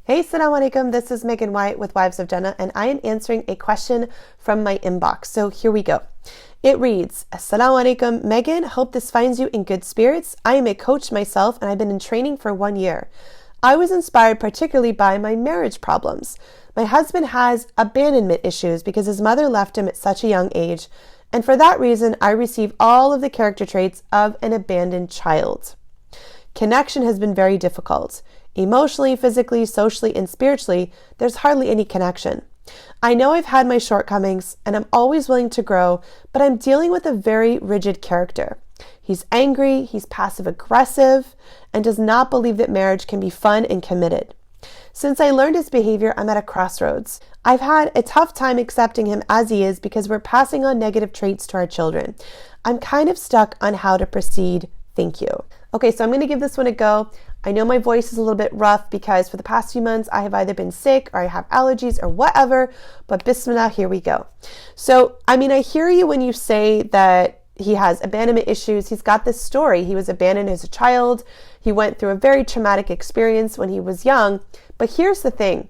Hey, Assalamu alaikum. This is Megan White with Wives of Jannah, and I am answering a question from my inbox. So here we go. It reads, Assalamu alaikum, Megan. Hope this finds you in good spirits. I am a coach myself, and I've been in training for 1 year. I was inspired particularly by my marriage problems. My husband has abandonment issues because his mother left him at such a young age, and for that reason, I receive all of the character traits of an abandoned child. Connection has been very difficult. Emotionally, physically, socially, and spiritually, there's hardly any connection. I know I've had my shortcomings, and I'm always willing to grow, but I'm dealing with a very rigid character. He's angry, he's passive-aggressive, and does not believe that marriage can be fun and committed. Since I learned his behavior, I'm at a crossroads. I've had a tough time accepting him as he is because we're passing on negative traits to our children. I'm kind of stuck on how to proceed. Thank you. Okay, so I'm going to give this one a go. I know my voice is a little bit rough because for the past few months I have either been sick or I have allergies or whatever, but bismillah, here we go. So, I hear you when you say that he has abandonment issues. He's got this story. He was abandoned as a child. He went through a very traumatic experience when he was young. But here's the thing.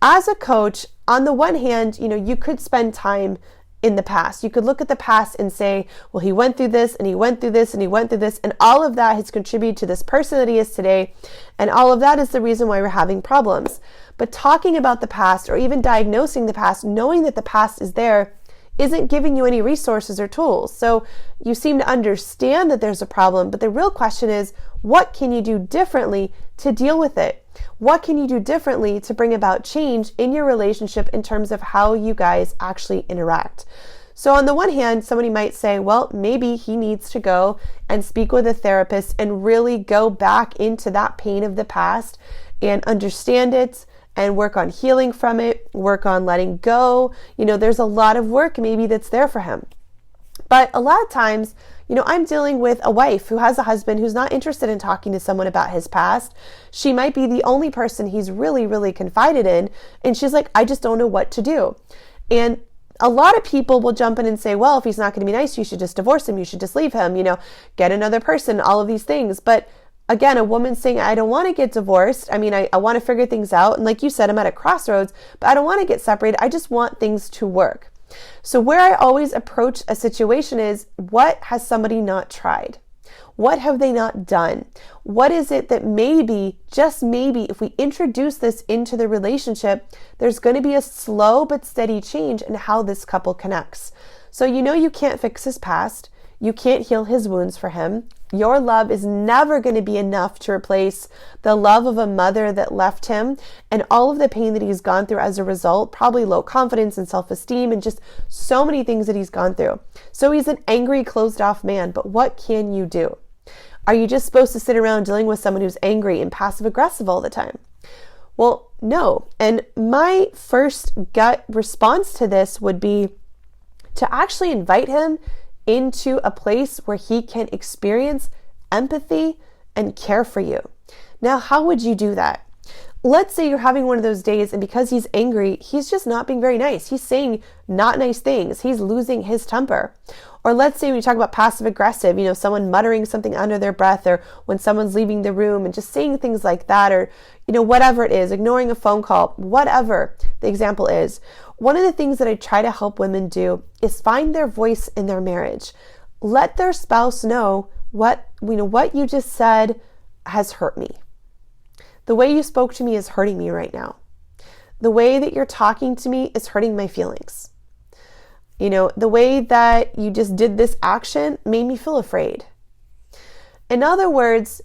As a coach, on the one hand, you could spend time in the past. You could look at the past and say, well, he went through this and he went through this and he went through this, and all of that has contributed to this person that he is today, and all of that is the reason why we're having problems. But talking about the past or even diagnosing the past, knowing that the past is there, isn't giving you any resources or tools. So you seem to understand that there's a problem, but the real question is, what can you do differently to deal with it? What can you do differently to bring about change in your relationship in terms of how you guys actually interact? So on the one hand, somebody might say, well, maybe he needs to go and speak with a therapist and really go back into that pain of the past and understand it and work on healing from it, work on letting go. There's a lot of work maybe that's there for him. But a lot of times, I'm dealing with a wife who has a husband who's not interested in talking to someone about his past. She might be the only person he's really, really confided in. And she's like, I just don't know what to do. And a lot of people will jump in and say, well, if he's not going to be nice, you should just divorce him. You should just leave him, get another person, all of these things. But again, a woman saying, I don't want to get divorced. I want to figure things out. And like you said, I'm at a crossroads, but I don't want to get separated. I just want things to work. So where I always approach a situation is, what has somebody not tried? What have they not done? What is it that maybe, just maybe, if we introduce this into the relationship, there's going to be a slow but steady change in how this couple connects. So you can't fix his past. You can't heal his wounds for him. Your love is never going to be enough to replace the love of a mother that left him and all of the pain that he's gone through as a result, probably low confidence and self-esteem and just so many things that he's gone through. So he's an angry, closed-off man, but what can you do? Are you just supposed to sit around dealing with someone who's angry and passive-aggressive all the time? Well, no. And my first gut response to this would be to actually invite him into a place where he can experience empathy and care for you. Now, how would you do that? Let's say you're having one of those days, and because he's angry, he's just not being very nice. He's saying not nice things. He's losing his temper. Or let's say when you talk about passive aggressive, someone muttering something under their breath, or when someone's leaving the room and just saying things like that, or, whatever it is, ignoring a phone call, whatever the example is. One of the things that I try to help women do is find their voice in their marriage. Let their spouse know what you just said has hurt me. The way you spoke to me is hurting me right now. The way that you're talking to me is hurting my feelings. The way that you just did this action made me feel afraid. In other words,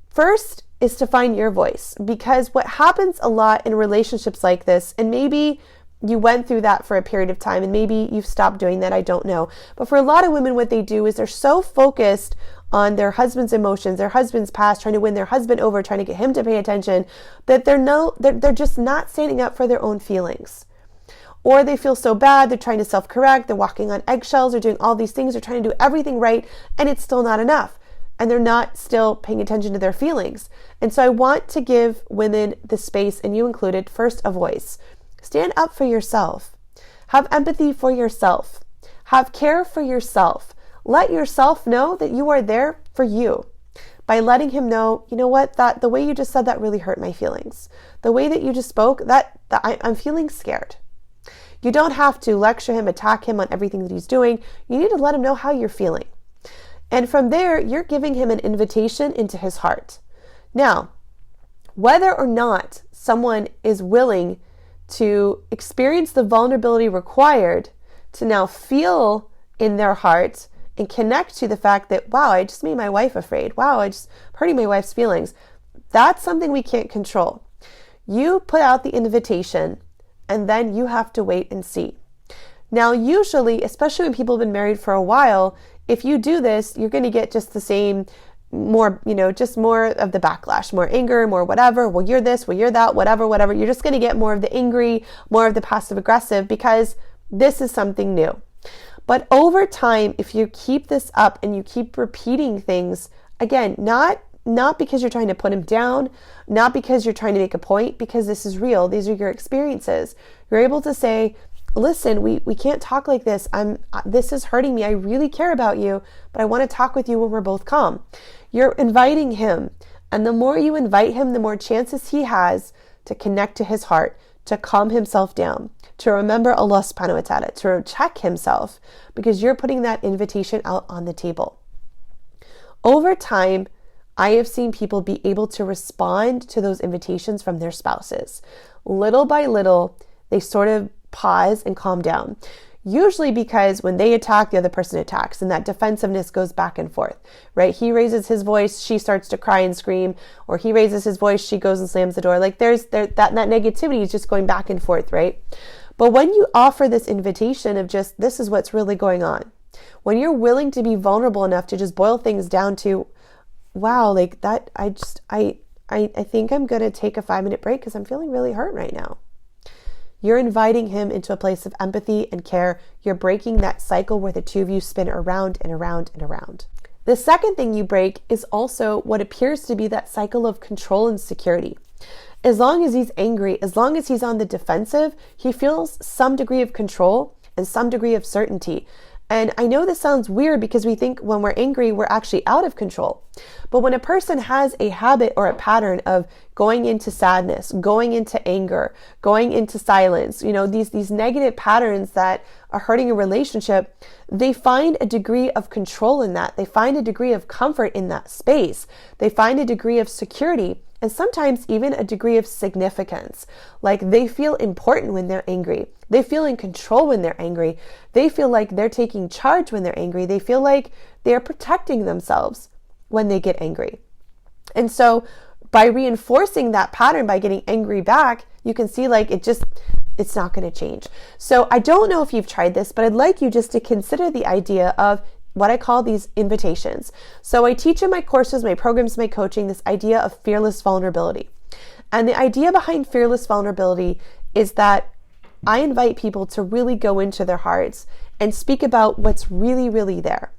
first is to find your voice, because what happens a lot in relationships like this, and maybe you went through that for a period of time and maybe you've stopped doing that, I don't know. But for a lot of women, what they do is they're so focused on their husband's emotions, their husband's past, trying to win their husband over, trying to get him to pay attention, that they're just not standing up for their own feelings. Or they feel so bad, they're trying to self-correct, they're walking on eggshells, they're doing all these things, they're trying to do everything right, and it's still not enough. And they're not still paying attention to their feelings. And so I want to give women the space, and you included, first a voice. Stand up for yourself. Have empathy for yourself. Have care for yourself. Let yourself know that you are there for you. by letting him know, you know what, that the way you just said that really hurt my feelings. The way that you just spoke, I'm feeling scared. You don't have to lecture him, attack him on everything that he's doing. You need to let him know how you're feeling. And from there, you're giving him an invitation into his heart. Now, whether or not someone is willing to experience the vulnerability required to now feel in their heart and connect to the fact that, wow, I just made my wife afraid. Wow, I'm hurting my wife's feelings. That's something we can't control. You put out the invitation, and then you have to wait and see. Now, usually, especially when people have been married for a while, if you do this, you're going to get just the same, just more of the backlash, more anger, more whatever. Well, you're this, well, you're that, whatever. You're just going to get more of the angry, more of the passive aggressive, because this is something new. But over time, if you keep this up and you keep repeating things, again, not because you're trying to put him down, not because you're trying to make a point, because this is real. These are your experiences. You're able to say, listen, we can't talk like this. This is hurting me. I really care about you, but I want to talk with you when we're both calm. You're inviting him. And the more you invite him, the more chances he has to connect to his heart, to calm himself down, to remember Allah subhanahu wa ta'ala, to check himself, because you're putting that invitation out on the table. Over time, I have seen people be able to respond to those invitations from their spouses. Little by little, they sort of pause and calm down. Usually because when they attack, the other person attacks, and that defensiveness goes back and forth, right? He raises his voice, she starts to cry and scream, or he raises his voice, she goes and slams the door. Like that negativity is just going back and forth, right? But when you offer this invitation of just, this is what's really going on, when you're willing to be vulnerable enough to just boil things down to, wow, like that, I think I'm going to take a 5-minute break because I'm feeling really hurt right now. You're inviting him into a place of empathy and care. You're breaking that cycle where the two of you spin around and around and around. The second thing you break is also what appears to be that cycle of control and security. As long as he's angry, as long as he's on the defensive, he feels some degree of control and some degree of certainty. And I know this sounds weird because we think when we're angry, we're actually out of control. But when a person has a habit or a pattern of going into sadness, going into anger, going into silence, these negative patterns that are hurting a relationship, they find a degree of control in that. They find a degree of comfort in that space. They find a degree of security, and sometimes even a degree of significance. Like they feel important when they're angry. They feel in control when they're angry. They feel like they're taking charge when they're angry. They feel like they're protecting themselves when they get angry. And so by reinforcing that pattern, by getting angry back, you can see like it's not going to change. So I don't know if you've tried this, but I'd like you just to consider the idea of what I call these invitations. So I teach in my courses, my programs, my coaching, this idea of fearless vulnerability. And the idea behind fearless vulnerability is that I invite people to really go into their hearts and speak about what's really, really there.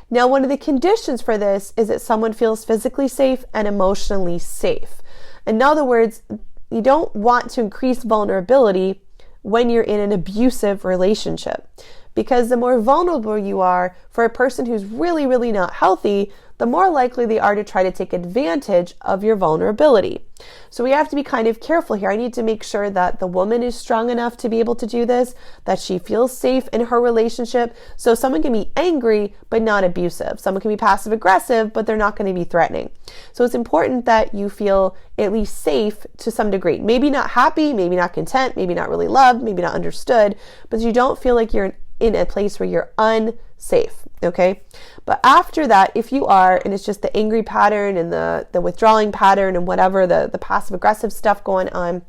Now, one of the conditions for this is that someone feels physically safe and emotionally safe. In other words, you don't want to increase vulnerability when you're in an abusive relationship. Because the more vulnerable you are for a person who's really, really not healthy, the more likely they are to try to take advantage of your vulnerability. So we have to be kind of careful here. I need to make sure that the woman is strong enough to be able to do this, that she feels safe in her relationship. So someone can be angry, but not abusive. Someone can be passive aggressive, but they're not going to be threatening. So it's important that you feel at least safe to some degree. Maybe not happy, maybe not content, maybe not really loved, maybe not understood, but you don't feel like you're in a place where you're unsafe, okay? But after that, if you are, and it's just the angry pattern and the withdrawing pattern and whatever, the passive aggressive stuff going on,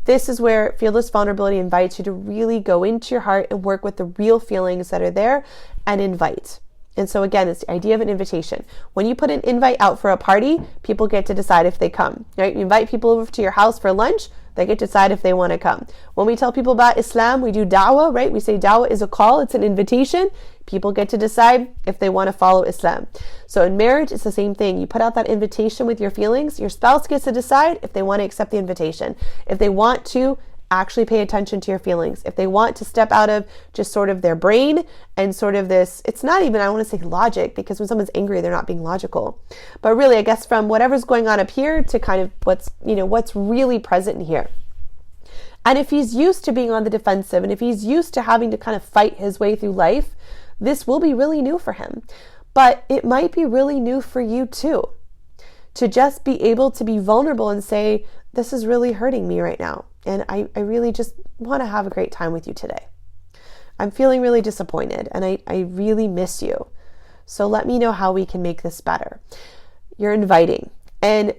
this is where fearless vulnerability invites you to really go into your heart and work with the real feelings that are there and invite. And so again, it's the idea of an invitation. When you put an invite out for a party, people get to decide if they come, right? You invite people over to your house for lunch, they get to decide if they want to come. When we tell people about Islam, we do da'wah, right? We say da'wah is a call, it's an invitation. People get to decide if they want to follow Islam. So in marriage, it's the same thing. You put out that invitation with your feelings. Your spouse gets to decide if they want to accept the invitation. If they want to actually pay attention to your feelings. If they want to step out of just sort of their brain and sort of this, it's not even, I want to say logic, because when someone's angry, they're not being logical. But really, I guess from whatever's going on up here to kind of what's really present in here. And if he's used to being on the defensive, and if he's used to having to kind of fight his way through life, this will be really new for him. But it might be really new for you too, to just be able to be vulnerable and say, this is really hurting me right now. And I really just want to have a great time with you today. I'm feeling really disappointed and I really miss you. So let me know how we can make this better. You're inviting. And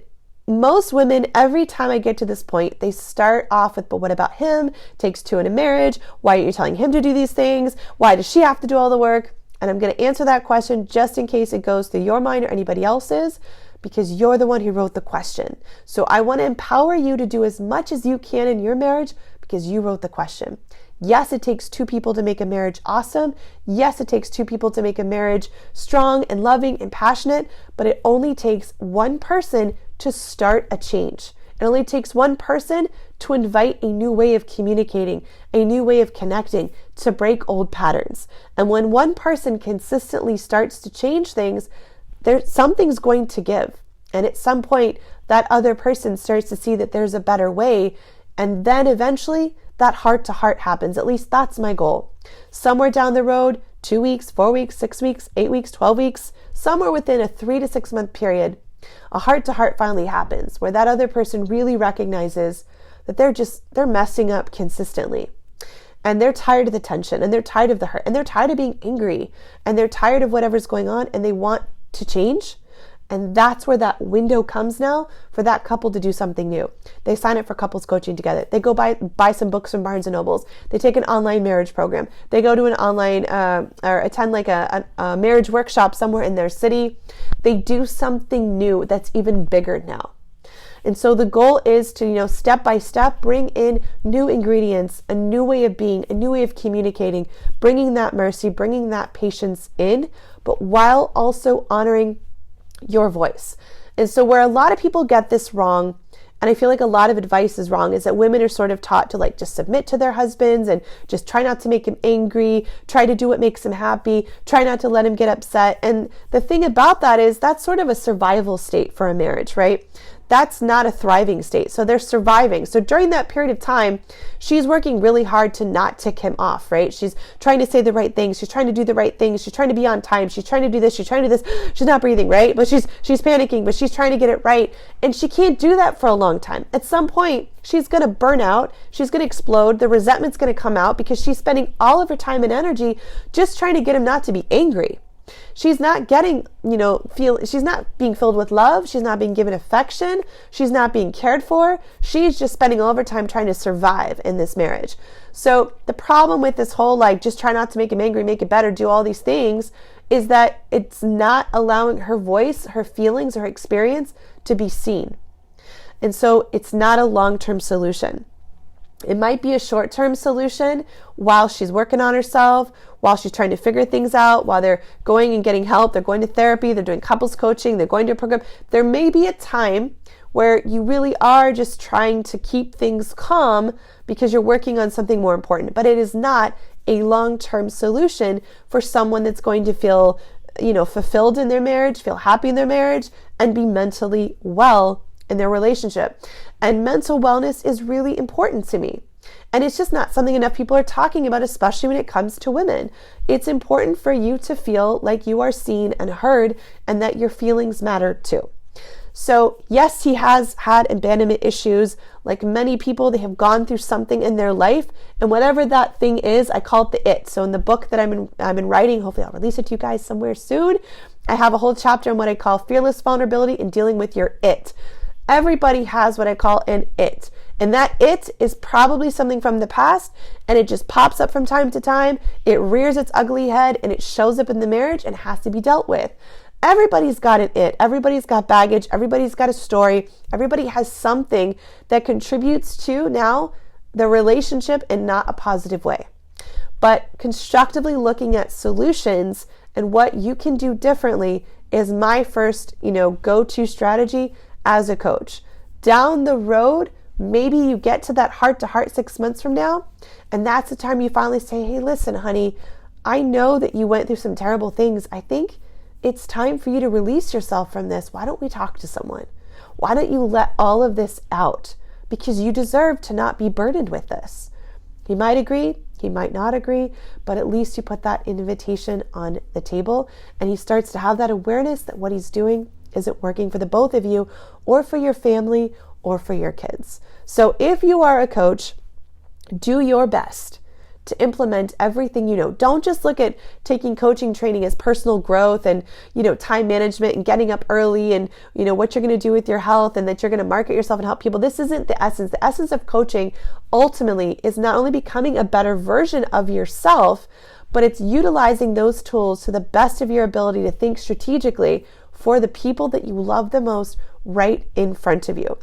most women, every time I get to this point, they start off with, but what about him? Takes two in a marriage. Why are you telling him to do these things? Why does she have to do all the work? And I'm going to answer that question just in case it goes through your mind or anybody else's, because you're the one who wrote the question. So I want to empower you to do as much as you can in your marriage because you wrote the question. Yes, it takes two people to make a marriage awesome. Yes, it takes two people to make a marriage strong and loving and passionate, but it only takes one person to start a change. It only takes one person to invite a new way of communicating, a new way of connecting, to break old patterns. And when one person consistently starts to change things, something's going to give. And at some point, that other person starts to see that there's a better way. And then eventually, that heart-to-heart happens. At least that's my goal. Somewhere down the road, 2 weeks, 4 weeks, 6 weeks, 8 weeks, 12 weeks, somewhere within a 3 to 6 month period, a heart-to-heart finally happens where that other person really recognizes that they're messing up consistently. And they're tired of the tension, and they're tired of the hurt, and they're tired of being angry, and they're tired of whatever's going on, and they want to change. And that's where that window comes now for that couple to do something new. They sign up for couples coaching together. They go buy some books from Barnes & Nobles. They take an online marriage program. They go to an online or attend like a marriage workshop somewhere in their city. They do something new that's even bigger now. And so the goal is to, step by step, bring in new ingredients, a new way of being, a new way of communicating, bringing that mercy, bringing that patience in, but while also honoring your voice. And so where a lot of people get this wrong, and I feel like a lot of advice is wrong, is that women are sort of taught to just submit to their husbands and just try not to make him angry, try to do what makes him happy, try not to let him get upset. And the thing about that is that's sort of a survival state for a marriage, right? That's not a thriving state. So they're surviving. So during that period of time, she's working really hard to not tick him off, right? She's trying to say the right things. She's trying to do the right things. She's trying to be on time. She's trying to do this. She's trying to do this. She's not breathing, right? But she's panicking, but she's trying to get it right. And she can't do that for a long time. At some point, she's going to burn out. She's going to explode. The resentment's going to come out because she's spending all of her time and energy just trying to get him not to be angry. She's not getting, she's not being filled with love. She's not being given affection. She's not being cared for. She's just spending all of her time trying to survive in this marriage. So the problem with this whole, just try not to make him angry, make it better, do all these things, is that it's not allowing her voice, her feelings, her experience to be seen. And so it's not a long-term solution. It might be a short-term solution while she's working on herself, while she's trying to figure things out, while they're going and getting help, they're going to therapy, they're doing couples coaching, they're going to a program. There may be a time where you really are just trying to keep things calm because you're working on something more important. But it is not a long-term solution for someone that's going to feel, fulfilled in their marriage, feel happy in their marriage, and be mentally well in their relationship. And mental wellness is really important to me. And it's just not something enough people are talking about, especially when it comes to women. It's important for you to feel like you are seen and heard and that your feelings matter too. So yes, he has had abandonment issues. Like many people, they have gone through something in their life, and whatever that thing is, I call it the it. So in the book that I've been writing, hopefully I'll release it to you guys somewhere soon, I have a whole chapter on what I call fearless vulnerability and dealing with your it. Everybody has what I call an it. And that it is probably something from the past, and it just pops up from time to time. It rears its ugly head and it shows up in the marriage and has to be dealt with. Everybody's got an it. Everybody's got baggage. Everybody's got a story. Everybody has something that contributes to now the relationship in not a positive way. But constructively looking at solutions and what you can do differently is my first, go-to strategy as a coach. Down the road, maybe you get to that heart-to-heart 6 months from now, and that's the time you finally say, hey, listen, honey, I know that you went through some terrible things. I think it's time for you to release yourself from this. Why don't we talk to someone? Why don't you let all of this out? Because you deserve to not be burdened with this. He might agree, he might not agree, but at least you put that invitation on the table, and he starts to have that awareness that what he's doing isn't working for the both of you, or for your family, or for your kids. So if you are a coach, do your best to implement everything you know. Don't just look at taking coaching training as personal growth and, time management and getting up early and, what you're going to do with your health and that you're going to market yourself and help people. This isn't the essence. The essence of coaching ultimately is not only becoming a better version of yourself, but it's utilizing those tools to the best of your ability to think strategically for the people that you love the most right in front of you.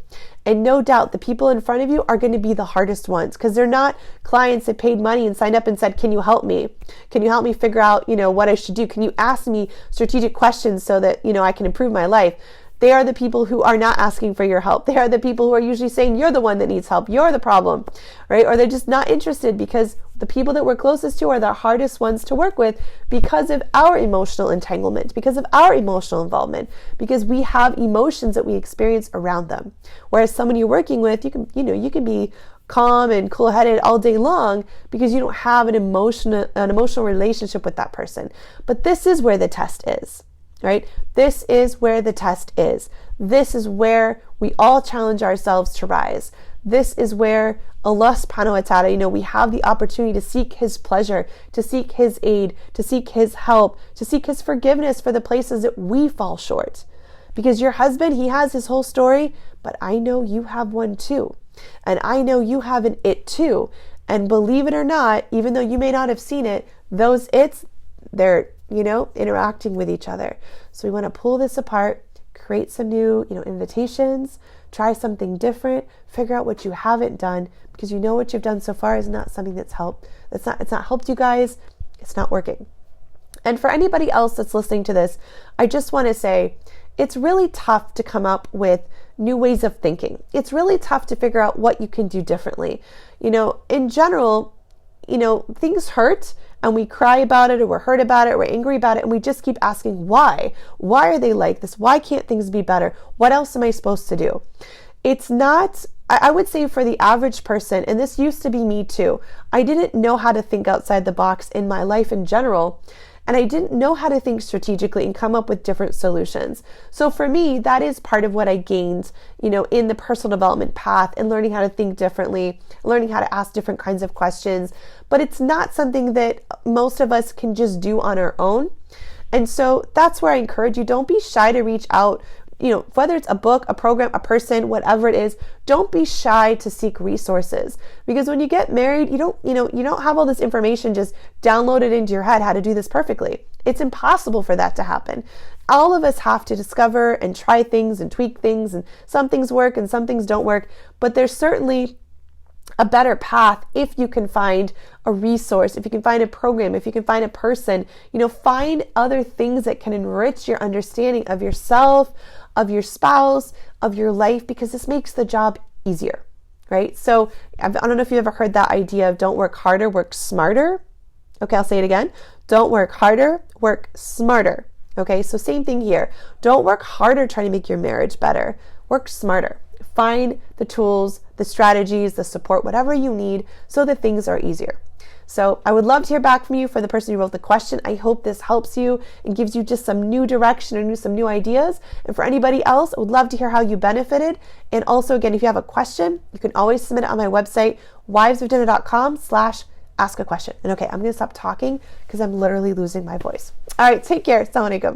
And no doubt the people in front of you are going to be the hardest ones, because they're not clients that paid money and signed up and said, can you help me? Can you help me figure out, what I should do? Can you ask me strategic questions so that, I can improve my life? They are the people who are not asking for your help. They are the people who are usually saying you're the one that needs help. You're the problem, right? Or they're just not interested, because the people that we're closest to are the hardest ones to work with because of our emotional entanglement, because of our emotional involvement, because we have emotions that we experience around them. Whereas someone you're working with, you can be calm and cool-headed all day long because you don't have an emotional relationship with that person. But this is where the test is. Right? This is where the test is. This is where we all challenge ourselves to rise. This is where Allah subhanahu wa ta'ala, we have the opportunity to seek His pleasure, to seek His aid, to seek His help, to seek His forgiveness for the places that we fall short. Because your husband, he has his whole story, but I know you have one too. And I know you have an it too. And believe it or not, even though you may not have seen it, those its, they're interacting with each other. So we want to pull this apart, create some new, invitations, try something different, figure out what you haven't done, because what you've done so far is not something that's helped. It's not helped you guys. It's not working. And for anybody else that's listening to this, I just want to say it's really tough to come up with new ways of thinking. It's really tough to figure out what you can do differently. In general, things hurt, and we cry about it, or we're hurt about it, or we're angry about it, and we just keep asking why. Why are they like this? Why can't things be better? What else am I supposed to do? It's not, I would say for the average person, and this used to be me too, I didn't know how to think outside the box in my life in general, and I didn't know how to think strategically and come up with different solutions. So for me, that is part of what I gained, in the personal development path, and learning how to think differently, learning how to ask different kinds of questions. But it's not something that most of us can just do on our own. And so that's where I encourage you, don't be shy to reach out. Whether it's a book, a program, a person, whatever it is, don't be shy to seek resources. Because when you get married, you don't have all this information just downloaded into your head how to do this perfectly. It's impossible for that to happen. All of us have to discover and try things and tweak things, and some things work and some things don't work. But there's certainly a better path if you can find a resource, if you can find a program, if you can find a person, find other things that can enrich your understanding of yourself, of your spouse, of your life, because this makes the job easier, right? So I don't know if you ever heard that idea of don't work harder, work smarter. Okay, I'll say it again. Don't work harder, work smarter. Okay, so same thing here. Don't work harder trying to make your marriage better. Work smarter. Find the tools, the strategies, the support, whatever you need so that things are easier. So I would love to hear back from you. For the person who wrote the question, I hope this helps you and gives you just some new direction and some new ideas. And for anybody else, I would love to hear how you benefited. And also, again, if you have a question, you can always submit it on my website, wivesofjannah.com/ask a question. And okay, I'm going to stop talking because I'm literally losing my voice. All right, take care. Assalamu alaikum.